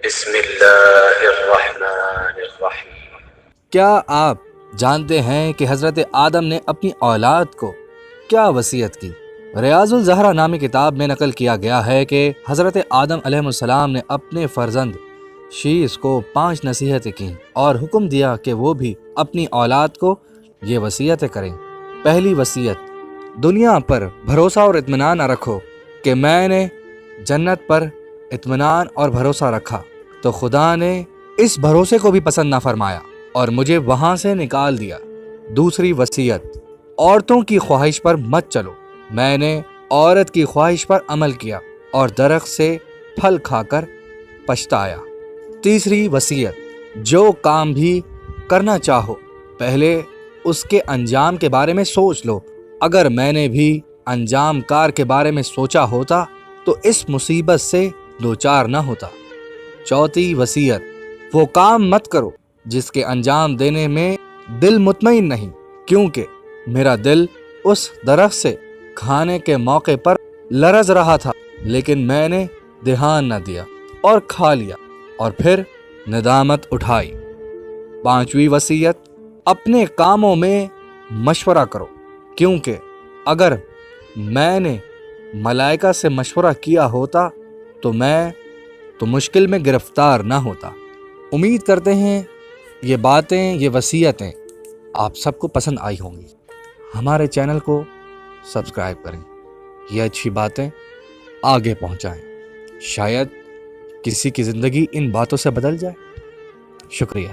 بسم اللہ الرحمن الرحیم۔ کیا آپ جانتے ہیں کہ حضرت آدم نے اپنی اولاد کو کیا وصیت کی؟ ریاض الزہرا نامی کتاب میں نقل کیا گیا ہے کہ حضرت آدم علیہ السلام نے اپنے فرزند شیش کو 5 نصیحتیں کیں اور حکم دیا کہ وہ بھی اپنی اولاد کو یہ وصیتیں کریں۔ پہلی وصیت: دنیا پر بھروسہ اور اطمینان نہ رکھو کہ میں نے جنت پر اطمینان اور بھروسہ رکھا تو خدا نے اس بھروسے کو بھی پسند نہ فرمایا اور مجھے وہاں سے نکال دیا۔ دوسری وصیت: عورتوں کی خواہش پر مت چلو، میں نے عورت کی خواہش پر عمل کیا اور درخت سے پھل کھا کر پچھتایا۔ تیسری وصیت: جو کام بھی کرنا چاہو پہلے اس کے انجام کے بارے میں سوچ لو، اگر میں نے بھی انجام کار کے بارے میں سوچا ہوتا تو اس مصیبت سے دوچار نہ ہوتا۔ چوتھی وصیت: وہ کام مت کرو جس کے انجام دینے میں دل مطمئن نہیں، کیونکہ میرا دل اس درخت سے کھانے کے موقع پر لرز رہا تھا لیکن میں نے دھیان نہ دیا اور کھا لیا اور پھر ندامت اٹھائی۔ پانچویں وصیت: اپنے کاموں میں مشورہ کرو، کیونکہ اگر میں نے ملائکہ سے مشورہ کیا ہوتا تو میں مشکل میں گرفتار نہ ہوتا۔ امید کرتے ہیں یہ باتیں، یہ وصیتیں آپ سب کو پسند آئی ہوں گی۔ ہمارے چینل کو سبسکرائب کریں، یہ اچھی باتیں آگے پہنچائیں، شاید کسی کی زندگی ان باتوں سے بدل جائے۔ شکریہ۔